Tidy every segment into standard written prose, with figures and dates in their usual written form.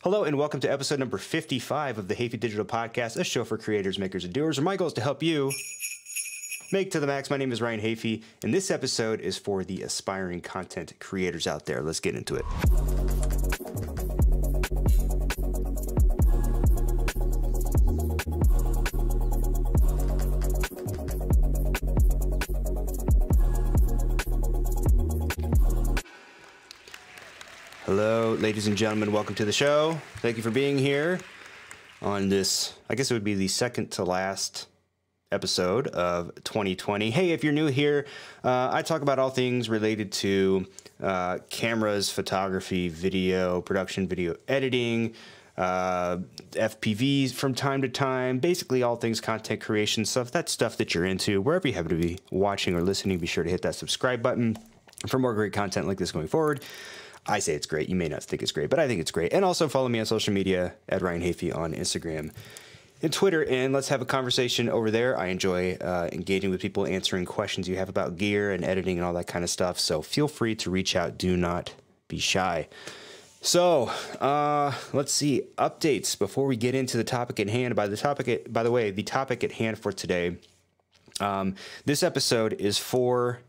Hello and welcome to episode number 55 of the Hafey Digital Podcast, a show for creators, makers, and doers. My goal is to help you make to the max. My name is Ryan Hafey, and this episode is for the aspiring content creators out there. Let's get into it. Hello, ladies and gentlemen. Welcome to the show. Thank you for being here on this, I guess it would be the second to last episode of 2020. Hey, if you're new here, I talk about all things related to cameras, photography, video production, video editing, FPVs from time to time, basically all things content creation stuff. That's stuff that you're into. Wherever you happen to be watching or listening, be sure to hit that subscribe button for more great content like this going forward. I say it's great. You may not think it's great, but I think it's great. And also follow me on social media at Ryan Hafey on Instagram and Twitter, and let's have a conversation over there. I enjoy engaging with people, answering questions you have about gear and editing and all that kind of stuff. So feel free to reach out. Do not be shy. So let's see, updates before we get into the topic at hand. By the way, the topic at hand for today, this episode is for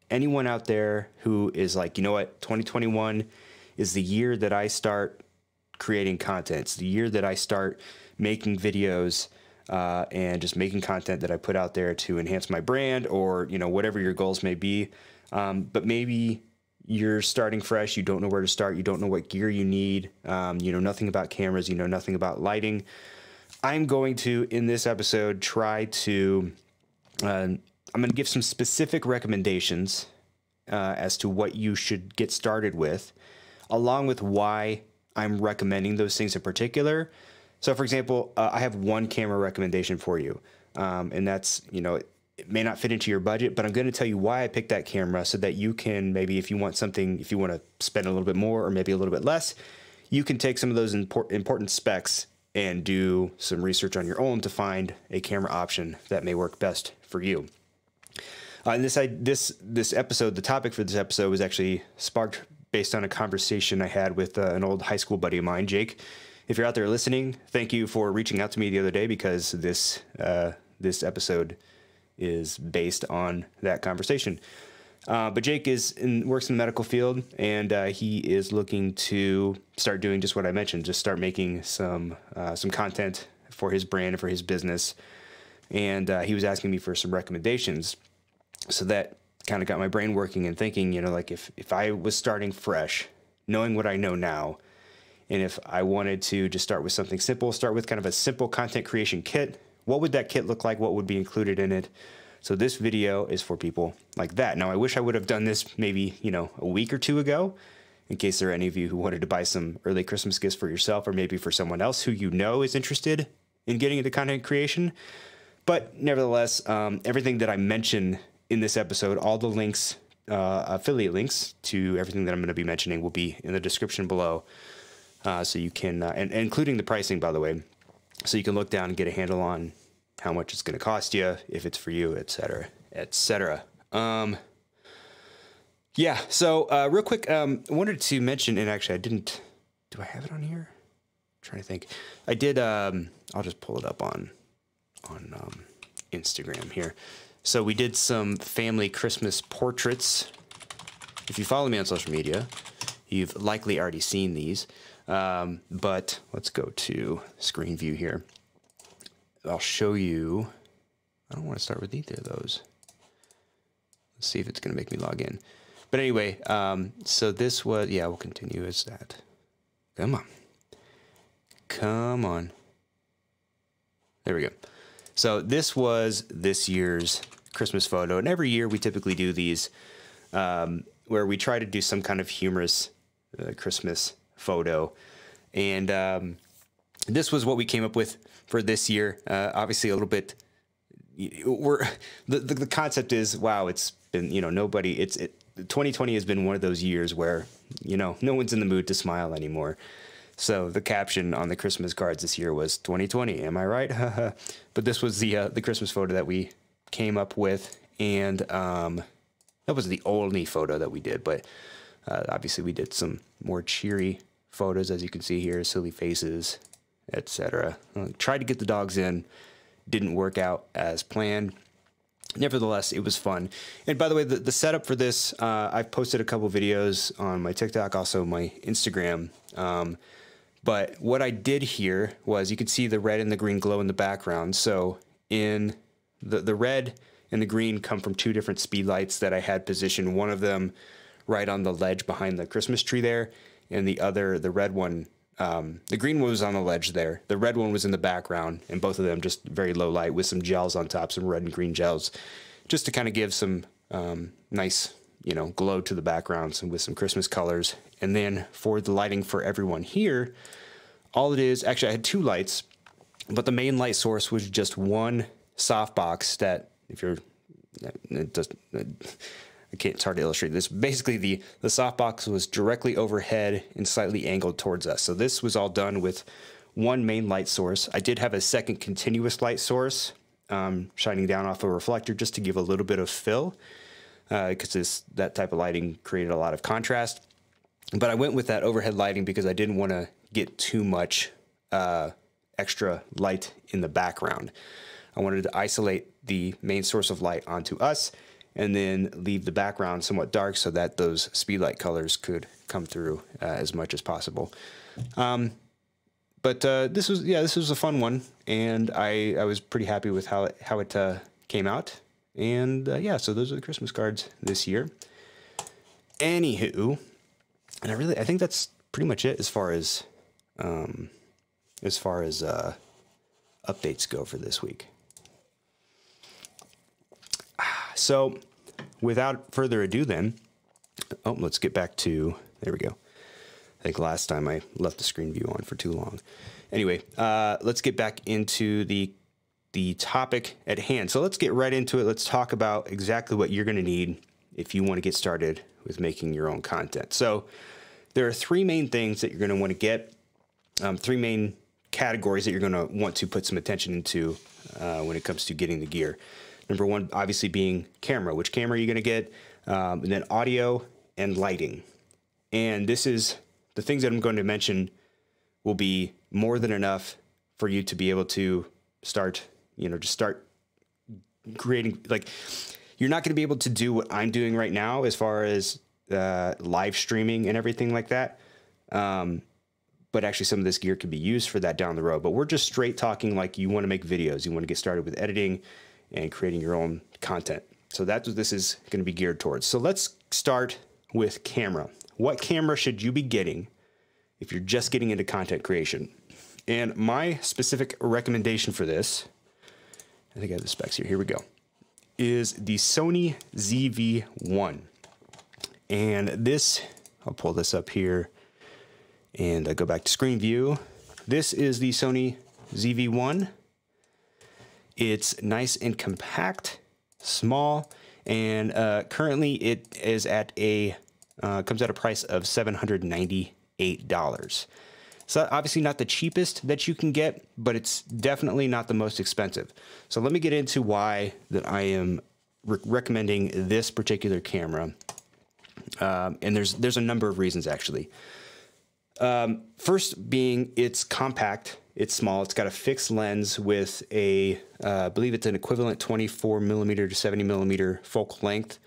anyone out there who is like, you know what, 2021 is the year that I start creating content. It's the year that I start making videos and just making content that I put out there to enhance my brand, or, you know, whatever your goals may be. But maybe you're starting fresh. You don't know where to start. You don't know what gear you need. You know nothing about cameras. You know nothing about lighting. I'm going to, in this episode, try to I'm going to give some specific recommendations as to what you should get started with, along with why I'm recommending those things in particular. So, for example, I have one camera recommendation for you, and that's, you know, it may not fit into your budget, but I'm going to tell you why I picked that camera so that you can, maybe if you want something, if you want to spend a little bit more or maybe a little bit less, you can take some of those important specs and do some research on your own to find a camera option that may work best for you. And this episode, the topic for this episode was actually sparked based on a conversation I had with an old high school buddy of mine, Jake. If you're out there listening, thank you for reaching out to me the other day, because this episode is based on that conversation. But Jake works in the medical field, and he is looking to start doing just what I mentioned, just start making some content for his brand and for his business. And he was asking me for some recommendations. So that kind of got my brain working and thinking, you know, like if I was starting fresh, knowing what I know now, and if I wanted to just start with something simple, start with kind of a simple content creation kit, what would that kit look like? What would be included in it? So this video is for people like that. Now, I wish I would have done this maybe, you know, a week or two ago, in case there are any of you who wanted to buy some early Christmas gifts for yourself, or maybe for someone else who you know is interested in getting into content creation. But nevertheless, everything that I mention in this episode, all the links, affiliate links to everything that I'm going to be mentioning will be in the description below. So you can, and including the pricing, by the way, so you can look down and get a handle on how much it's going to cost you, if it's for you, etc., etc. Yeah. So real quick, I wanted to mention, and actually I didn't. Do I have it on here? I'm trying to think. I did. I'll just pull it up on Instagram here. So we did some family Christmas portraits. If you follow me on social media, you've likely already seen these. But let's go to screen view here. I'll show you. I don't want to start with either of those. Let's see if it's going to make me log in. But anyway, so this was, yeah, we'll continue as that. Come on. Come on. There we go. So this was this year's Christmas photo, and every year we typically do these where we try to do some kind of humorous Christmas photo, and this was what we came up with for this year. Obviously, a little bit. The concept is, wow, it's been, you know, 2020 has been one of those years where, you know, no one's in the mood to smile anymore. So the caption on the Christmas cards this year was 2020. Am I right? But this was the Christmas photo that we came up with, and that was the only photo that we did. But obviously we did some more cheery photos, as you can see here, silly faces, etc. Tried to get the dogs in, didn't work out as planned. Nevertheless, it was fun. And by the way, the setup for this, I've posted a couple videos on my TikTok, also my Instagram. But what I did here was, you could see the red and the green glow in the background. So in the red and the green come from two different speed lights that I had positioned. One of them right on the ledge behind the Christmas tree there, and the other, the red one, the green one was on the ledge there. The red one was in the background, and both of them just very low light with some gels on top, some red and green gels, just to kind of give some nice, you know, glow to the backgrounds and with some Christmas colors. And then for the lighting for everyone here, all it is, actually I had two lights, but the main light source was just one softbox that, if you're, it does, I can't, it's hard to illustrate this. Basically, the softbox was directly overhead and slightly angled towards us. So this was all done with one main light source. I did have a second continuous light source shining down off a reflector just to give a little bit of fill, because that type of lighting created a lot of contrast. But I went with that overhead lighting because I didn't want to get too much extra light in the background. I wanted to isolate the main source of light onto us, and then leave the background somewhat dark so that those speedlight colors could come through as much as possible. But this was a fun one, and I was pretty happy with how it came out. And yeah, so those are the Christmas cards this year. Anywho, and I think that's pretty much it as far as updates go for this week. So without further ado then, let's get back to, there we go. I think last time I left the screen view on for too long. Anyway, let's get back into the topic at hand. So let's get right into it. Let's talk about exactly what you're going to need if you want to get started with making your own content. So there are three main things that you're going to want to get, three main categories that you're going to want to put some attention into when it comes to getting the gear. Number one, obviously, being camera. Which camera are you going to get? And then audio and lighting. And this is the things that I'm going to mention will be more than enough for you to be able to start, just start creating. Like, you're not going to be able to do what I'm doing right now as far as live streaming and everything like that. But actually, some of this gear could be used for that down the road. But we're just straight talking like you want to make videos. You want to get started with editing and creating your own content. So that's what this is going to be geared towards. So let's start with camera. What camera should you be getting if you're just getting into content creation? And my specific recommendation for this, I think I have the specs here. Here we go. Is the Sony ZV-1. And this, I'll pull this up here and I go back to screen view. This is the Sony ZV-1. It's nice and compact, small, and currently it is at comes at a price of $798. So obviously not the cheapest that you can get, but it's definitely not the most expensive. So let me get into why that I am recommending this particular camera. And there's a number of reasons actually. First being it's compact, it's small, it's got a fixed lens with a, I believe it's an equivalent 24 millimeter to 70 millimeter focal length.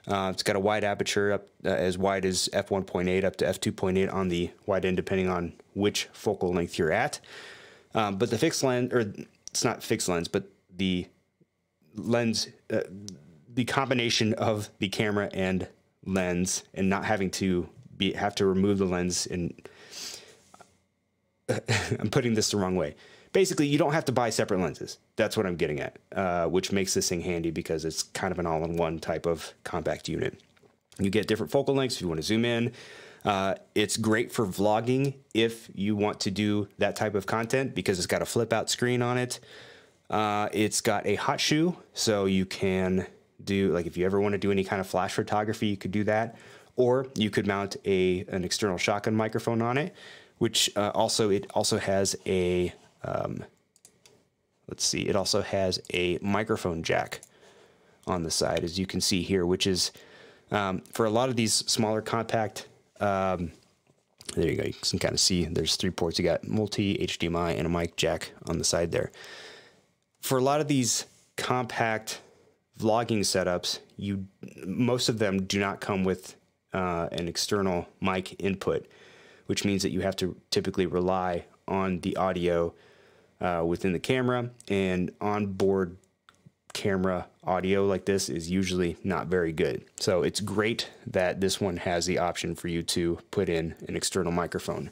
It's got a wide aperture up as wide as f1.8 up to f2.8 on the wide end, depending on which focal length you're at. But the fixed lens, or it's not fixed lens, but the lens, the combination of the camera and lens, and not having to have to remove the lens, and I'm putting this the wrong way. Basically, you don't have to buy separate lenses. That's what I'm getting at, which makes this thing handy because it's kind of an all-in-one type of compact unit. You get different focal lengths if you want to zoom in. It's great for vlogging if you want to do that type of content because it's got a flip-out screen on it. It's got a hot shoe, so you can do, like, if you ever want to do any kind of flash photography, you could do that. Or you could mount an external shotgun microphone on it, which it also has a, let's see, it also has a microphone jack on the side, as you can see here, which is, for a lot of these smaller compact There you go. You can kind of see there's 3 ports. You got multi, HDMI, and a mic jack on the side there. For a lot of these compact vlogging setups, most of them do not come with an external mic input, which means that you have to typically rely on the audio within the camera, and onboard camera audio like this is usually not very good. So it's great that this one has the option for you to put in an external microphone.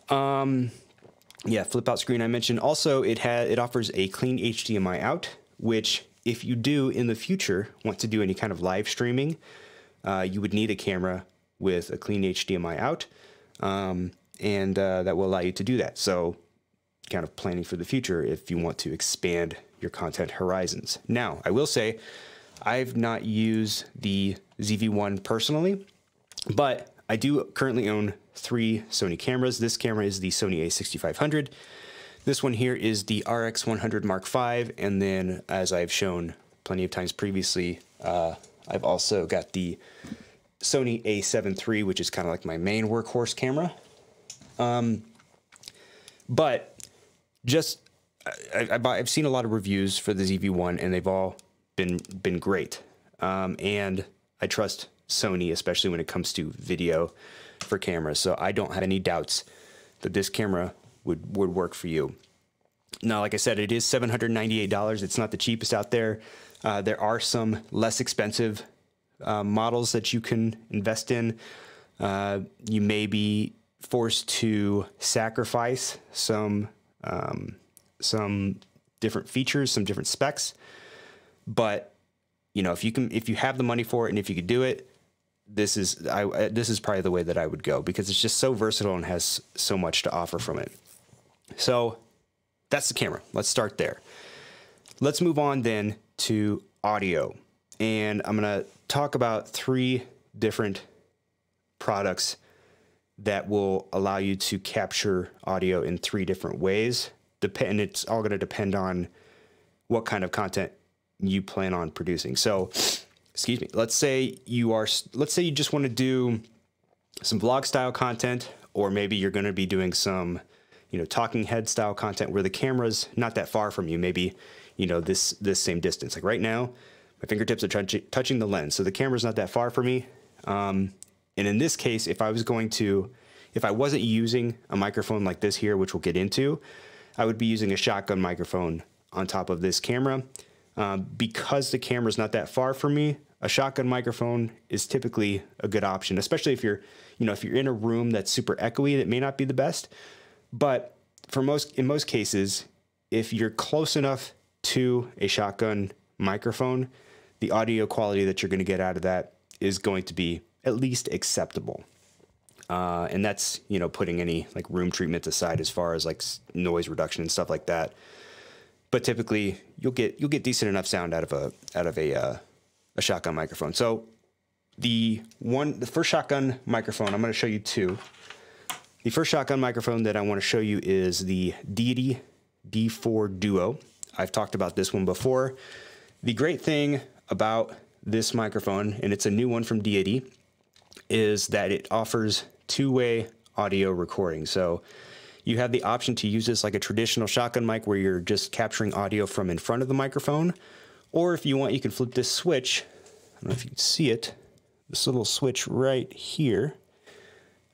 Yeah, flip out screen I mentioned. Also, it offers a clean HDMI out, which if you do in the future want to do any kind of live streaming, you would need a camera with a clean HDMI out, and that will allow you to do that. So kind of planning for the future if you want to expand your content horizons. Now, I will say I've not used the ZV-1 personally, but I do currently own 3 Sony cameras. This camera is the Sony a6500. This one here is the RX100 Mark V, and then, as I've shown plenty of times previously, I've also got the Sony a7 III, which is kind of like my main workhorse camera. But just I've seen a lot of reviews for the ZV-1, and they've all been great. And I trust Sony, especially when it comes to video for cameras. So I don't have any doubts that this camera would work for you. Now, like I said, it is $798. It's not the cheapest out there. There are some less expensive models that you can invest in. You may be forced to sacrifice some different features, some different specs, but you know, if you have the money for it, and if you could do it, this is probably the way that I would go, because it's just so versatile and has so much to offer from it. So that's the camera. Let's start there. Let's move on then to audio, and I'm gonna talk about 3 different products that will allow you to capture audio in 3 different ways. And it's all going to depend on what kind of content you plan on producing. So, excuse me. Let's say you just want to do some vlog style content, or maybe you're going to be doing some, talking head style content where the camera's not that far from you.Maybe, this same distance. Like right now, my fingertips are touching the lens, so the camera's not that far from me. And in this case, if I wasn't using a microphone like this here, which we'll get into, I would be using a shotgun microphone on top of this camera. Because the camera's not that far from me, a shotgun microphone is typically a good option, especially if you're in a room that's super echoey. That may not be the best, but in most cases, if you're close enough to a shotgun microphone, the audio quality that you're going to get out of that is going to be at least acceptable. And that's, putting any like room treatment aside as far as like noise reduction and stuff like that. But typically you'll get decent enough sound out of a shotgun microphone. So the first shotgun microphone, I'm going to show you 2. The first shotgun microphone that I want to show you is the Deity D4 Duo. I've talked about this one before. The great thing about this microphone, and it's a new one from Deity, is that it offers 2-way audio recording. So you have the option to use this like a traditional shotgun mic where you're just capturing audio from in front of the microphone, or if you want, you can flip this switch. I don't know if you can see it, this little switch right here,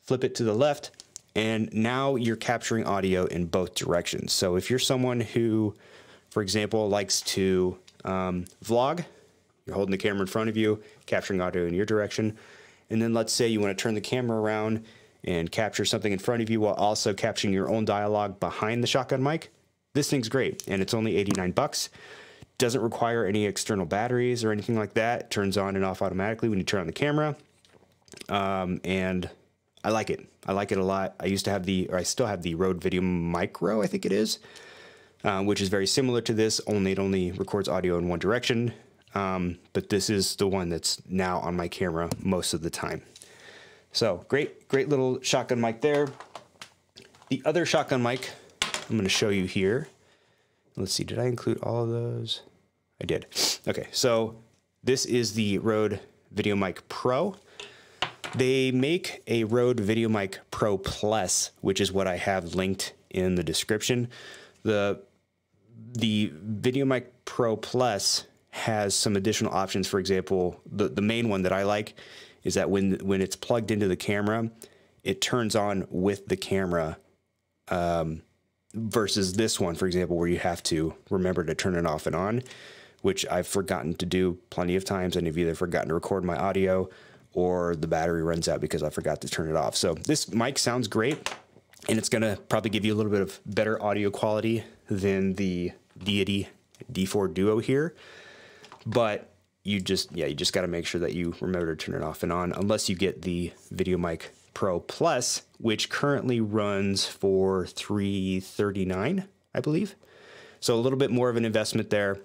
flip it to the left, and now you're capturing audio in both directions. So if you're someone who, for example, likes to vlog, you're holding the camera in front of you, capturing audio in your direction. And then let's say you want to turn the camera around and capture something in front of you while also capturing your own dialogue behind the shotgun mic. This thing's great, and it's only 89 bucks. Doesn't require any external batteries or anything like that. It turns on and off automatically when you turn on the camera. And I like it. I like it a lot. I still have the Rode Videomic Pro, I think it is, which is very similar to this, only it only records audio in one direction. But this is the one that's now on my camera most of the time. So great little shotgun mic there. The other shotgun mic I'm going to show you here. Let's see, did I include all of those? I did. Okay, so this is the Rode Videomic Pro. They make a Rode Videomic Pro Plus, which is what I have linked in the description. The Videomic Pro Plus has some additional options. For example, the main one that I like is that when it's plugged into the camera, it turns on with the camera, versus this one, for example, where you have to remember to turn it off and on, which I've forgotten to do plenty of times. And I've either forgotten to record my audio or the battery runs out because I forgot to turn it off. So this mic sounds great, and it's going to probably give you a little bit of better audio quality than the Deity D4 Duo here. But you just got to make sure that you remember to turn it off and on, unless you get the Videomic Pro Plus, which currently runs for $339, I believe. So a little bit more of an investment there.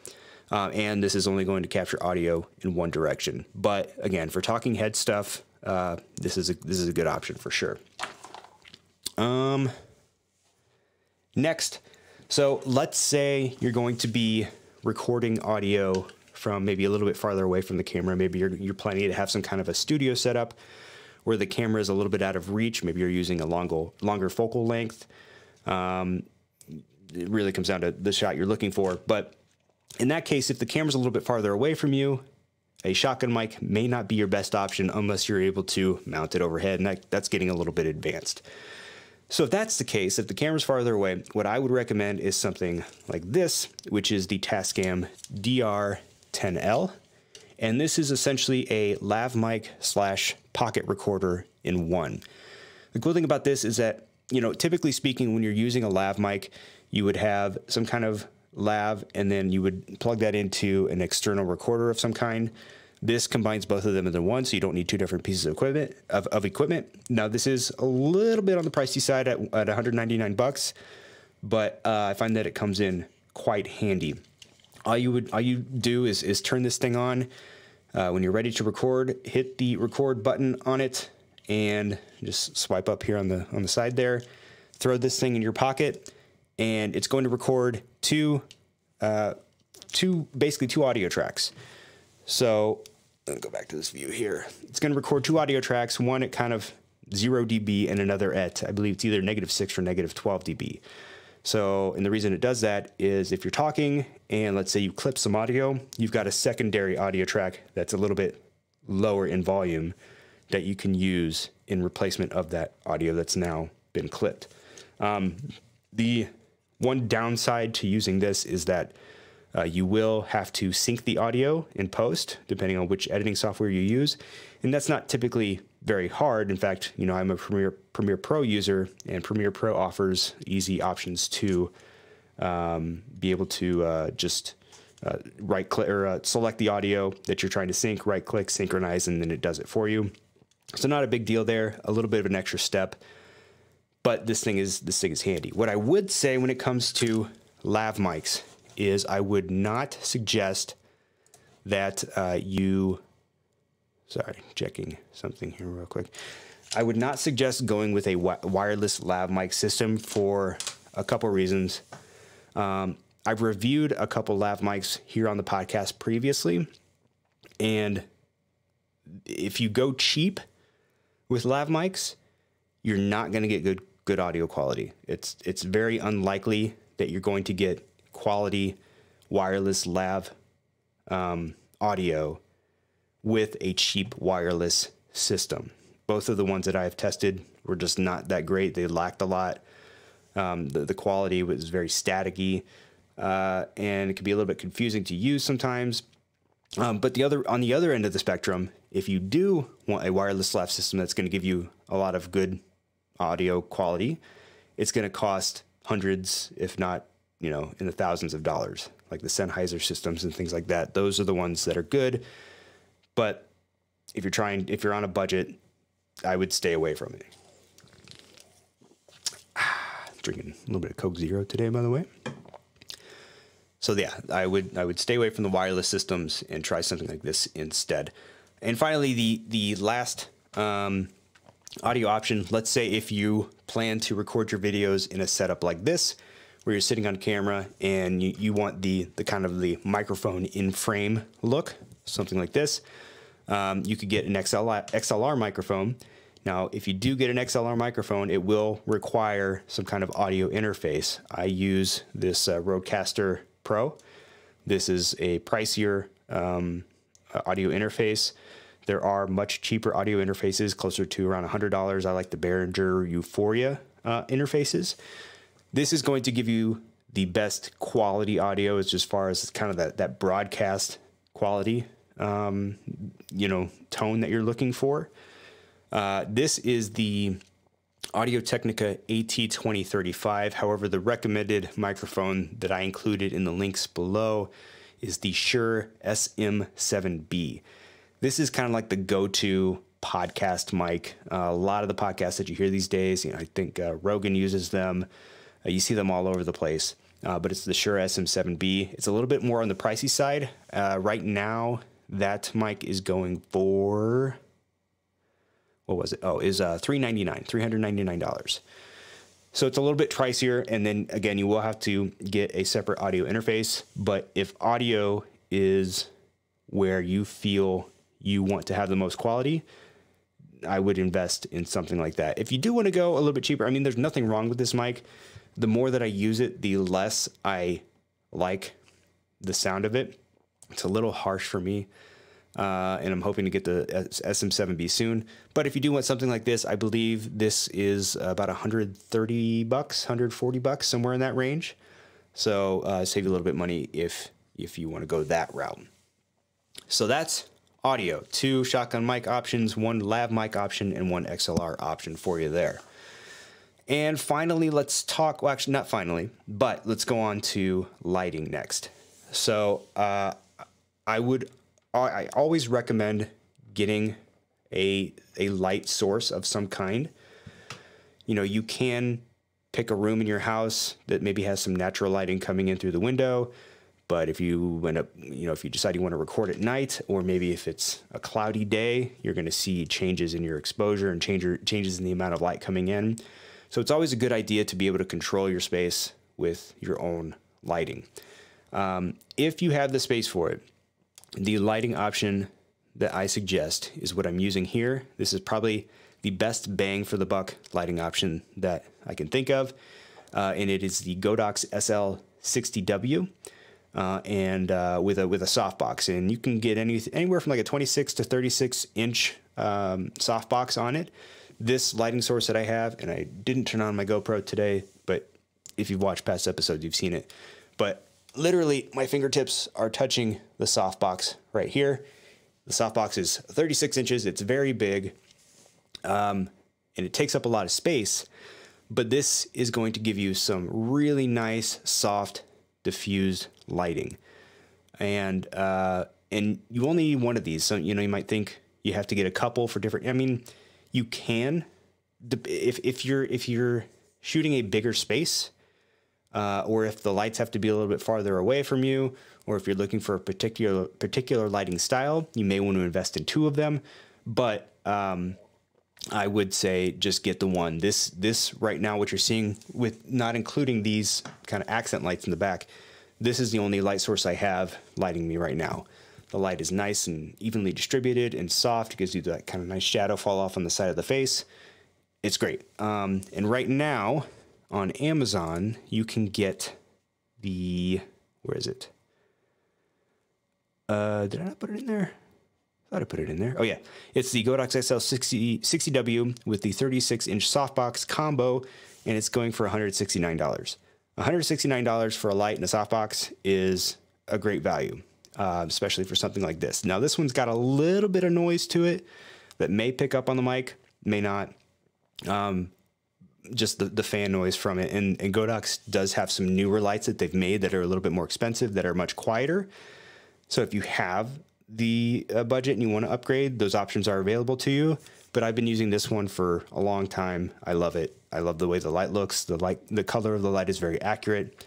And this is only going to capture audio in one direction. But again, for talking head stuff, this is a good option for sure. Next, so let's say you're going to be recording audio from maybe a little bit farther away from the camera. Maybe you're planning to have some kind of a studio setup where the camera is a little bit out of reach. Maybe you're using a longer focal length. It really comes down to the shot you're looking for. But in that case, if the camera's a little bit farther away from you, a shotgun mic may not be your best option unless you're able to mount it overhead, and that's getting a little bit advanced. So if that's the case, if the camera's farther away, what I would recommend is something like this, which is the Tascam DR10L. And this is essentially a lav mic / pocket recorder in one. The cool thing about this is that, typically speaking, when you're using a lav mic, you would have some kind of lav, and then you would plug that into an external recorder of some kind. This combines both of them into one, so you don't need two different pieces of equipment. Now, this is a little bit on the pricey side at $199, but I find that it comes in quite handy. All you do is turn this thing on. When you're ready to record, hit the record button on it, and just swipe up here on the side there. Throw this thing in your pocket, and it's going to record basically two audio tracks. So let me go back to this view here. It's going to record two audio tracks, one at kind of 0 dB and another at, I believe it's either -6 or -12 dB. So, and the reason it does that is if you're talking and let's say you clip some audio, you've got a secondary audio track that's a little bit lower in volume that you can use in replacement of that audio that's now been clipped. The one downside to using this is that you will have to sync the audio in post, depending on which editing software you use. And that's not typically very hard. In fact, I'm a Premiere Pro user, and Premiere Pro offers easy options to be able to just right click or select the audio that you're trying to sync, right click, synchronize, and then it does it for you. So not a big deal there, a little bit of an extra step, but this thing is handy. What I would say when it comes to lav mics is I would not suggest that sorry, checking something here real quick. I would not suggest going with a wireless lav mic system for a couple reasons. I've reviewed a couple lav mics here on the podcast previously, and if you go cheap with lav mics, you're not going to get good audio quality. It's very unlikely that you're going to get quality wireless lav audio with a cheap wireless system. Both of the ones that I've tested were just not that great. They lacked a lot. The quality was very staticky, and it could be a little bit confusing to use sometimes. But on the other end of the spectrum, if you do want a wireless lav system that's going to give you a lot of good audio quality, it's going to cost hundreds, if not, in the thousands of dollars, like the Sennheiser systems and things like that. Those are the ones that are good. But if you're on a budget, I would stay away from it. Drinking a little bit of Coke Zero today, by the way. So yeah, I would stay away from the wireless systems and try something like this instead. And finally, the last audio option. Let's say if you plan to record your videos in a setup like this, where you're sitting on camera and you want the kind of the microphone in frame look, something like this. You could get an XLR microphone. Now, if you do get an XLR microphone, it will require some kind of audio interface. I use this Rodecaster Pro. This is a pricier audio interface. There are much cheaper audio interfaces, closer to around $100. I like the Behringer Euphoria interfaces. This is going to give you the best quality audio as far as kind of that broadcast quality, you know, tone that you're looking for. This is the Audio-Technica AT2035. However, the recommended microphone that I included in the links below is the Shure SM7B. This is kind of like the go-to podcast mic. A lot of the podcasts that you hear these days, you know, I think Rogan uses them. You see them all over the place. But it's the Shure SM7B. It's a little bit more on the pricey side. Right now, that mic is going for, what was it? Oh, is $399. So it's a little bit pricier. And then again, you will have to get a separate audio interface. But if audio is where you feel you want to have the most quality, I would invest in something like that. If you do want to go a little bit cheaper, I mean, there's nothing wrong with this mic. The more that I use it, the less I like the sound of it. It's a little harsh for me, and I'm hoping to get the SM7B soon. But if you do want something like this, I believe this is about $130, $140, somewhere in that range. So save you a little bit of money if you want to go that route. So that's audio. 2 shotgun mic options, 1 lav mic option, and 1 XLR option for you there. And finally, let's talk, well, actually not finally, but let's go on to lighting next. So I always recommend getting a light source of some kind. You know, you can pick a room in your house that maybe has some natural lighting coming in through the window. But if you end up, you know, if you decide you want to record at night, or maybe if it's a cloudy day, you're going to see changes in your exposure and changes in the amount of light coming in. So it's always a good idea to be able to control your space with your own lighting. If you have the space for it, the lighting option that I suggest is what I'm using here. This is probably the best bang for the buck lighting option that I can think of. And it is the Godox SL60W. And with a softbox, and you can get anywhere from like a 26 to 36 inch softbox on it. This lighting source that I have, and I didn't turn on my GoPro today, but if you've watched past episodes, you've seen it. But literally, my fingertips are touching the softbox right here. The softbox is 36 inches. It's very big, and it takes up a lot of space. But this is going to give you some really nice, soft, diffused lighting, and you only need one of these. So you know, you might think you have to get a couple for different. I mean, you can, if you're shooting a bigger space, or if the lights have to be a little bit farther away from you, or if you're looking for a particular lighting style, you may want to invest in 2 of them. But I would say just get the one. This right now, what you're seeing, with not including these kind of accent lights in the back, this is the only light source I have lighting me right now. The light is nice and evenly distributed and soft. It gives you that kind of nice shadow fall off on the side of the face. It's great. And right now on Amazon, you can get the, where is it? Did I not put it in there? I thought I put it in there. Oh yeah, it's the Godox SL60W with the 36-inch softbox combo, and it's going for $169. $169 for a light and a softbox is a great value, especially for something like this. Now, this one's got a little bit of noise to it that may pick up on the mic, may not. Just the fan noise from it. And Godox does have some newer lights that they've made that are a little bit more expensive, that are much quieter. So if you have the budget and you want to upgrade, those options are available to you. But I've been using this one for a long time. I love it. I love the way the light looks. The color of the light is very accurate.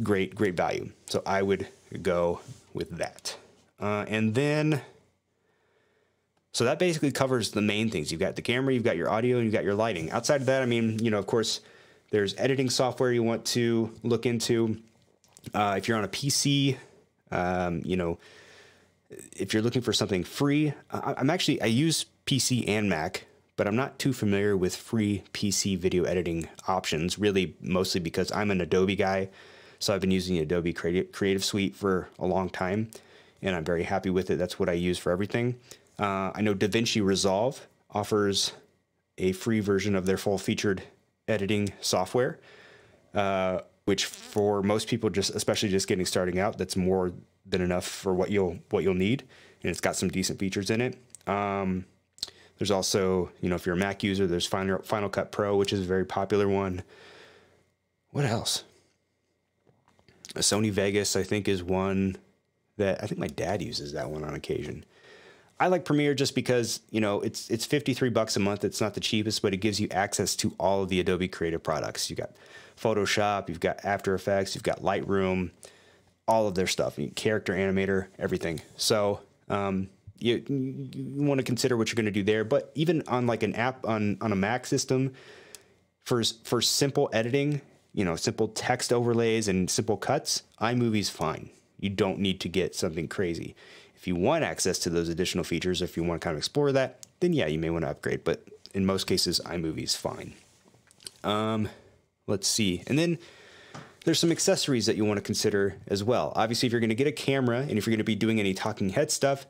Great value. So I would go with that. And then, so that basically covers the main things. You've got the camera, you've got your audio, and you've got your lighting. Outside of that, I mean, you know, of course, there's editing software you want to look into. If you're on a PC, you know, if you're looking for something free, I use PC and Mac, but I'm not too familiar with free PC video editing options, really mostly because I'm an Adobe guy. So I've been using the Adobe Creative Suite for a long time, and I'm very happy with it. That's what I use for everything. I know DaVinci Resolve offers a free version of their full-featured editing software, which for most people, especially just getting starting out, that's more than enough for what you'll need, and it's got some decent features in it. There's also, if you're a Mac user, there's Final Cut Pro, which is a very popular one. What else? A Sony Vegas, I think, is one that I think my dad uses that one on occasion. I like Premiere just because, it's $53 a month. It's not the cheapest, but it gives you access to all of the Adobe Creative products. You got Photoshop, you've got After Effects, you've got Lightroom, all of their stuff, Character Animator, everything. So you want to consider what you're going to do there. But even on like an app on a Mac system, for simple editing, simple text overlays and simple cuts, iMovie's fine. You don't need to get something crazy. If you want access to those additional features, if you want to kind of explore that, then yeah, you may want to upgrade. But in most cases, iMovie's fine. Let's see. And then there's some accessories that you want to consider as well. Obviously, if you're going to get a camera and if you're going to be doing any talking head stuff,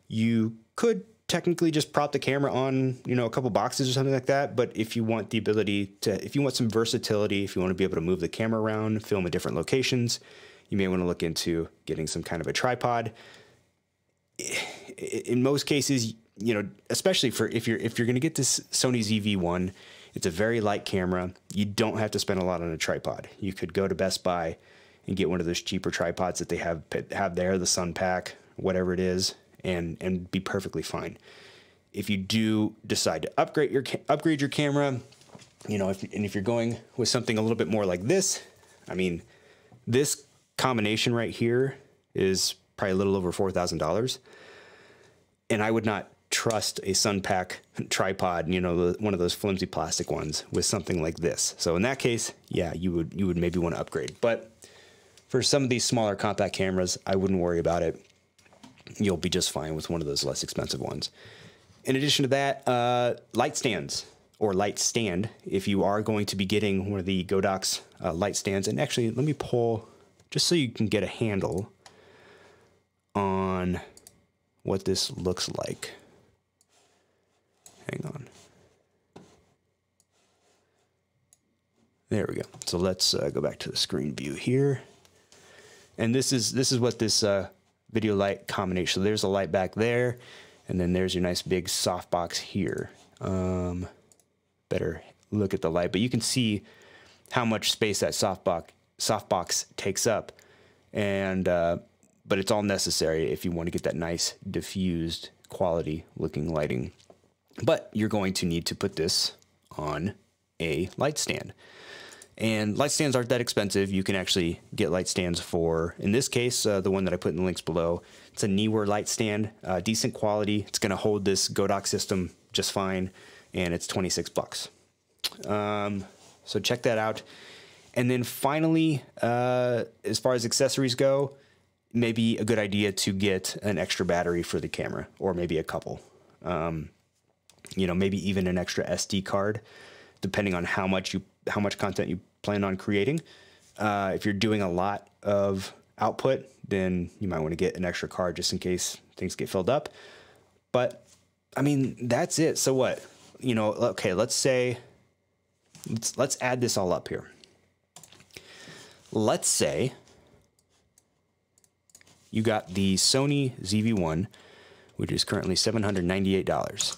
you could technically just prop the camera on, a couple boxes or something like that. But if you want the ability to, if you want some versatility, if you want to be able to move the camera around, film in different locations, you may want to look into getting some kind of a tripod. In most cases, especially for if you're going to get this Sony ZV-1, it's a very light camera. You don't have to spend a lot on a tripod. You could go to Best Buy and get one of those cheaper tripods that they have there, the Sun Pack, whatever it is, and be perfectly fine. If you do decide to upgrade your camera, if you're going with something a little bit more like this, this combination right here is probably a little over $4,000, and I would not trust a Sun Pack tripod, one of those flimsy plastic ones, with something like this. So in that case, yeah, you would maybe want to upgrade. But for some of these smaller compact cameras, I wouldn't worry about it. You'll be just fine with one of those less expensive ones. In addition to that, light stands or light stand, if you are going to be getting one of the Godox light stands. And actually, let me pull, just so you can get a handle on what this looks like. Hang on. There we go. So let's go back to the screen view here. And this is what this video light combination. So there's a light back there, and then there's your nice big softbox here. Better look at the light, but you can see how much space that softbox takes up, and but it's all necessary if you want to get that nice diffused quality looking lighting. But you're going to need to put this on a light stand. And light stands aren't that expensive. You can actually get light stands for, in this case, the one that I put in the links below. It's a Neewer light stand, decent quality. It's going to hold this Godox system just fine, and it's $26. So check that out. And then finally, as far as accessories go, maybe a good idea to get an extra battery for the camera, or maybe a couple. Maybe even an extra SD card, depending on how much content you plan on creating. If you're doing a lot of output, then you might want to get an extra card just in case things get filled up. But that's it. So what? Okay, let's add this all up here. Let's say you got the Sony ZV-1, which is currently $798.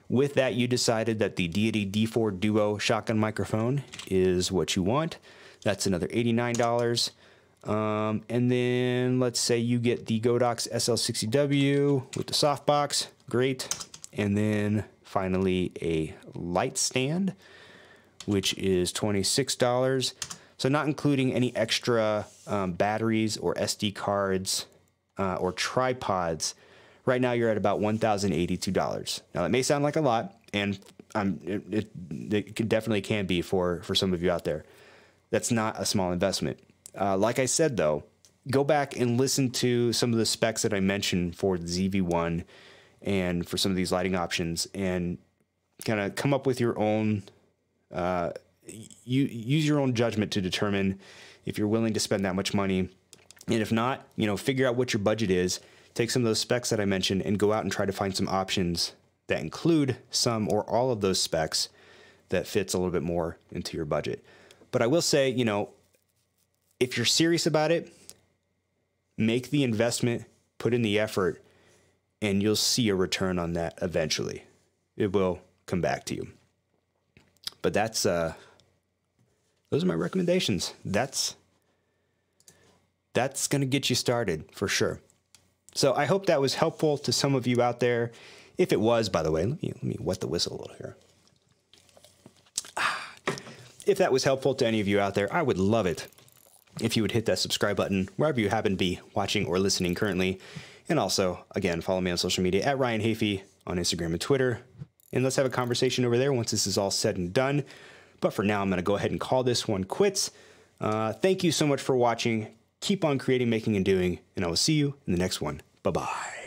With that, you decided that the Deity D4 Duo shotgun microphone is what you want. That's another $89. And then let's say you get the Godox SL60W with the softbox. Great. And then finally a light stand, which is $26. So not including any extra batteries or SD cards or tripods. Right now, you're at about $1,082. Now, that may sound like a lot, and it definitely can be for some of you out there. That's not a small investment. Like I said, though, go back and listen to some of the specs that I mentioned for the ZV-1 and for some of these lighting options, and kind of come up with your own, use your own judgment to determine if you're willing to spend that much money. And if not, you know, figure out what your budget is, take some of those specs that I mentioned and go out and try to find some options that include some or all of those specs that fits a little bit more into your budget. But I will say, you know, if you're serious about it, make the investment, put in the effort, and you'll see a return on that eventually. It will come back to you. But that's, those are my recommendations. That's going to get you started for sure. So I hope that was helpful to some of you out there. If it was, by the way, let me wet the whistle a little here. If that was helpful to any of you out there, I would love it if you would hit that subscribe button wherever you happen to be watching or listening currently. And also, again, follow me on social media at Ryan Hafey on Instagram and Twitter. And let's have a conversation over there once this is all said and done. But for now, I'm going to go ahead and call this one quits. Thank you so much for watching. Keep on creating, making, and doing. And I will see you in the next one. Bye-bye.